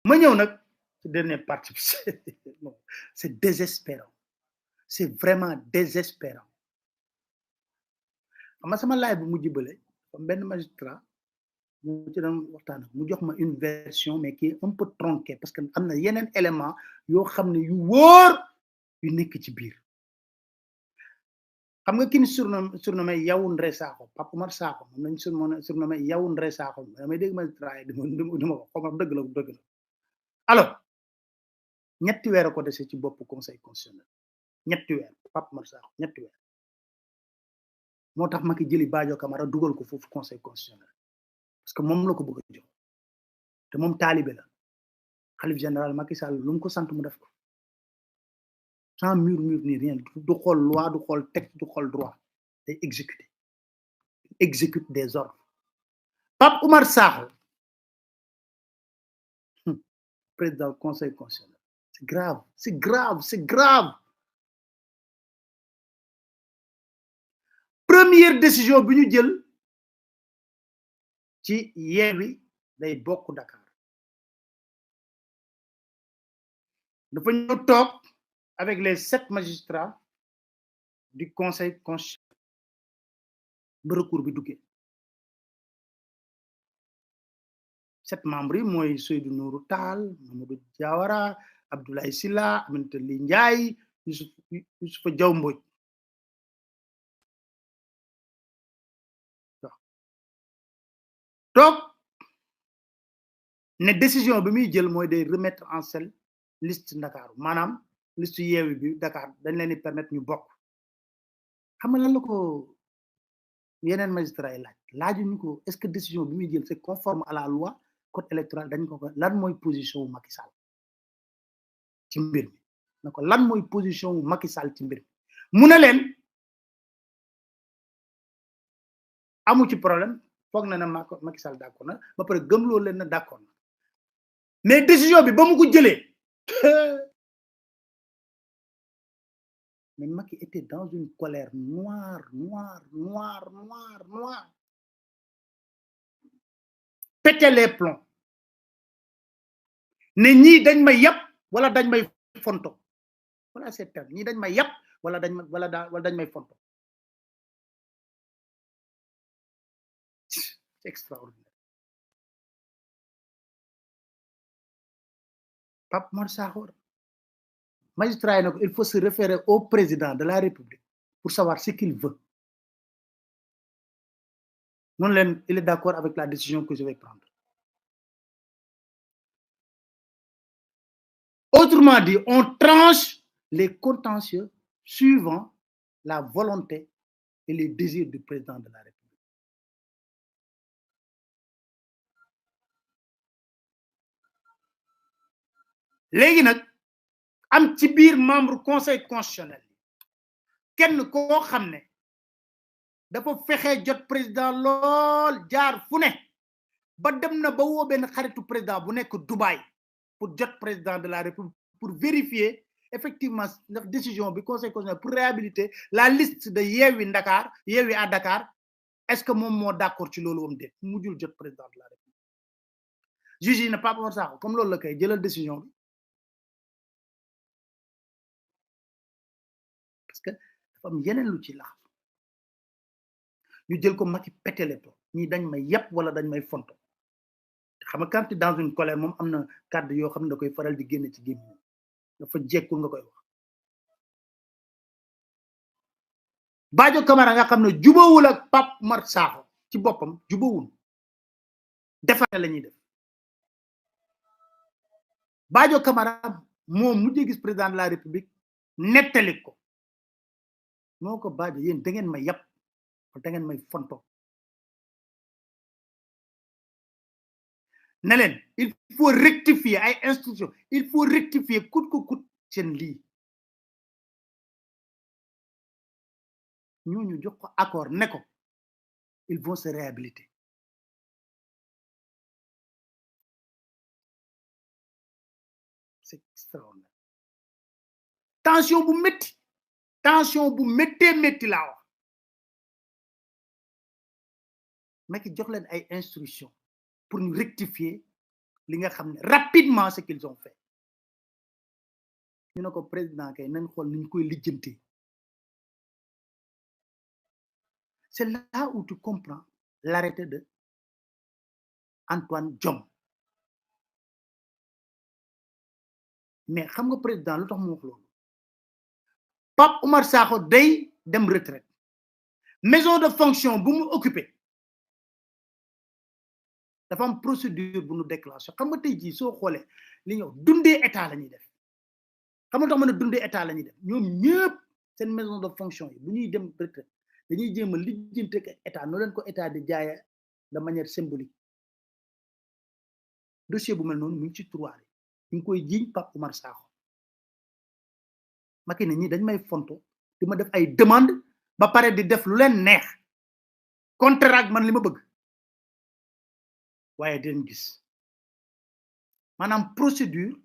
ma ñëw nag ci dernière partie c'est désespérant c'est vraiment désespérant xam nga sama live bu mujj bële comme benn magistrat mu ci doon waxtaan mu jox ma une version mais qui est un peu tronquée parce que am na yeneen élément yoo xam ne yu wóor yu nekk ci biir xam nga ki ñu surnommé Yaoundé Sakho Pape Oumar Sakho moom lañ surnommé Yaoundé Sakho damay dégg magistrat yi dama ko xam dëgg la dëgg la alors ñetti weer a ko dese ci bopp conseil constitutionnel ñetti weer Pape Oumar Sakho ñetti weer moo tax Macky jëli Badio Camara dugal ko foofu conseil constitutionnel parce que moom la ko bëgg a jox te moom taalibe la xalif général Macky Sall lu mu ko sant mu def ko sans murmure ni rien du xool loi du xool texte du xool droit day exécute des ordres Pape Oumar Sakho président du conseil constitutionnel c'est grave première décision bi ñu jël ci Yewwi day bokk Dakar dafa ñëw toog avec les 7 magistrats du conseil constitutionnel ba recours bi duggee 7 membres yi mooy Seydou Nourou Tall Mamadou Diawara Abdoulaye Sylla Aminata Ly Ndiaye Youssoufa Diaw Mbodj toog ne décision bi muy jël mooy day remettre en selle liste Dakar maanaam liste Yewwi bi Dakar dañ leen di permettre ñu bokk xam nga lan la ko yeneen magistrat yi laajuñu ko est-ce que décision bi muy jël c'est conforme à la loi code électoral dañ ko lan mooy position wu Macky Sall ci mbir mi na ko lan mooy position wu Macky Sall ci mbir mi mu ne leen amu ci problème foog na Macky Sall d'accord na ba pare gëmloo leen na d'accord na mais décision bi ba mu ko jëlee mais Macky était dans une colère noire péter les plombs ne ñii dañ may yàpp wala dañ may fonto voilà c'est terme ñii dañ may yàpp wala dañ may fonto c'est extraordinaire Pape Oumar Sakho magistrat il faut se référer au président de la République pour savoir ce qu'il veut non leen il est d'accord avec la décision que je vais prendre autrement dit on tranche les contentieux suivant la volonté et les désirs du président de la République léegi nag am ci biir membre conseil constitutionnel kenn koo xam ne dafa fexe jot président lool jaar fu ne ba dem na ba woo benn xaritu président bu nekk Dubaï pour jot président de la République pour vérifier effectivement ndax décision bi conseil constitutionnel pour réhabiliter la liste de Yewwi à Dakar est-ce que moom moo d'accord ci loolu wam déet mujjul jot président de la République juge yi ne Pape Oumar Sakho comme loolu la kay jëlal décision bi parce que dafa am yeneen lu ci lax ñu jël ko Macky pété les plombs ñii dañ may yàpp wala dañ may fonto xam nga quand dans une colère moom am na kàddu yoo xam ne da koy faral di génne ci gémmiñ dafa jekkul nga koy wax Badio Camara nga xam ne jubawul ak Pape Oumar Sakho ci boppam jubawul defante la ñuy def Badio Camara moom mujjee gis président de la République nettali ko moo ko Badio yéen da ngeen may yàpp da ngeen may fonto ne leen il faut rectifier ay instructions il faut rectifier coûte que coûte seen lii ñooñu jox ko accord ne ko ils vont se réhabiliter c'est extraordinaire tension bu méttee laa wax Macky jox leen ay instructions pour ñu rectifier li nga xam ne rapidement ce qu'ils ont fait ñu ne ko président kay nañ xool ni ñu koy lijjanti c'est là où tu comprends l'arrêté de Antoine Diome mais xam nga président lu tax mu wax loolu Pape Oumar Sakho day dem retraite maison de fonction bu mu occupé dafa am procédure bu nu déclenché xam nga tey jii soo xoolee li ñëw dundee état la ñuy def xam nga tax mën a dundee état la ñuy def ñoom ñëpp seen maison de fonction yi bu ñuy dem retraite dañuy jéem a lijjante ak état noo leen ko état di jaaya de manière symbolique dossier bu mel noonu mu ngi ci tiroir yi ñu ngi koy jiiñ Pape Oumar Sakho Macky ne ñi dañ may fonto di ma def ay demande ba pare di def lu leen neex contrat man li ma bëgg waaye dinañ gis maanaam procédure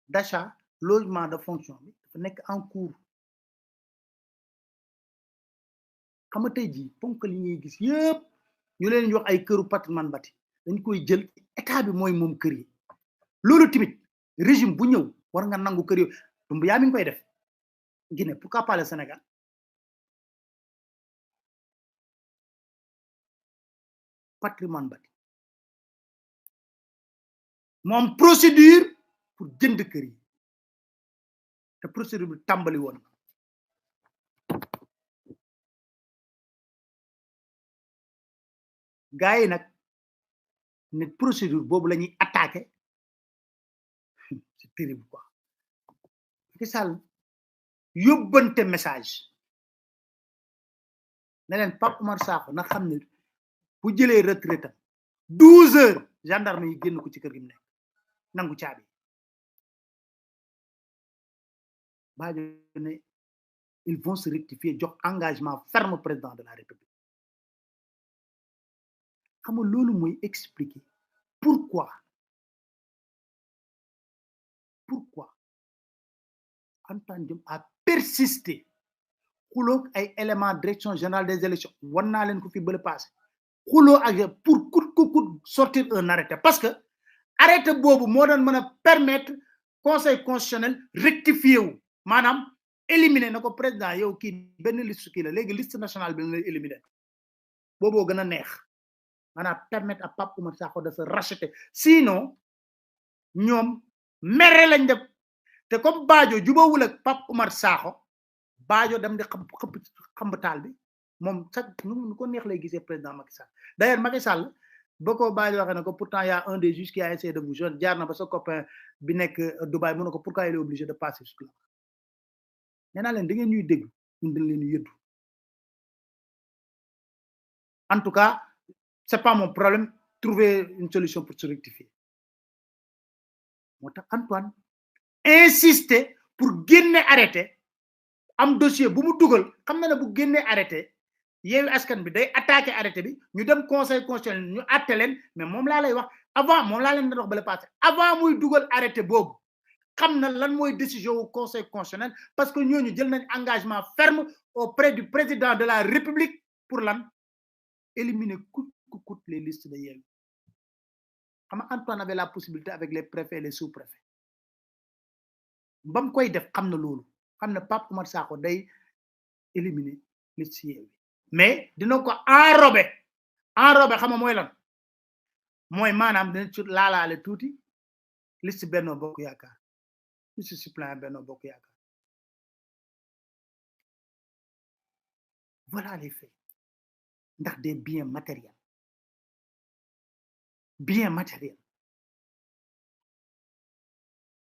d'achat logement de fonction bi dafa nekk en cours xam nga tey jii ponk li ñuy gis yëpp ñu leen wax ay këru patrimoine bâti dañ koy jël état bi mooy moom kër yi loolu tamit régime bu ñëw war nga nangu kër yi dumb yaa mi ngi koy def Guinée pourquoi pas le Sénégal patrimoine bâti moom procédure pour jënd kër yi te procédure bi tàmbali woon gars yi nag ne procédure boobu la ñuy attaqué c'est terrible quoi Macky Sall yóbbante message ne leen Pape Oumar Sakho na xam ne bu jëlee retraite 12 heures gendarme yi génn ko ci kër gi mu nekk nangu caabi Badio ne ils vont se rectifier jox engagement ferme président de la République xam nga loolu mooy expliquer pourquoi Antoine Diome a persisté xuloo ay éléments direction générale des élections wan naa leen ko fi bële passé xuloo ak pour coûte sortir un arrêté parce que arrêté boobu moo doon mën a permettre conseil constitutionnel rectifier wu maanaam éliminer na ko président yow kii benn liste kii la léegi liste nationale bi la lay éliminer booboo gën a neex maanaam permettre à Pape Oumar Sakho de se racheter sinon ñoom mere lañ def te comme Badio jubawul ak Pape Oumar Sakho Badio dem di xamb taal bi moom sax nu ko neex lay gisee président Macky Sall d'ailleurs Macky Sall boo ko Badio waxee ne ko pourtant y a un des juges qui a essayé de vous joindre jaar na ba sa copain bi nekk Dubaï mu ne ko pourquoi il est obligé de passer jusque là nee naa leen da ngeen ñuy dégg ñun dañ leen yëddu en tout cas c'est pas mon problème trouver une solution pour se rectifier moo tax Antoine insister pour génne arrêté am dossier bu mu dugal xam na ne bu génne arrêté Yewwi Askan bi day attaqué arrêté bi ñu dem conseil constitutionnel ñu àtte leen mais moom laa lay wax avant moom laa leen da wax bale passé avant muy dugal arrêté boobu xam na lan mooy décision wu conseil constitutionnel parce que ñooñu jël nañ engagement ferme auprès du président de la République pour lan éliminer coûte que coûte les listes de Yewwi xam nga Antoine avait la possibilité avec les préfets et les sous-préfets ba mu koy def xam na loolu xam na Pape Oumar Sakho day éliminer liste Yewwi mais dina ko enrobé xam nga mooy lan mooy maanaam dina ci laalaale tuuti liste Benno Bokk Yaakaar liste suppléant Benno Bokk Yaakaar voilà les faits ndax des biens matériels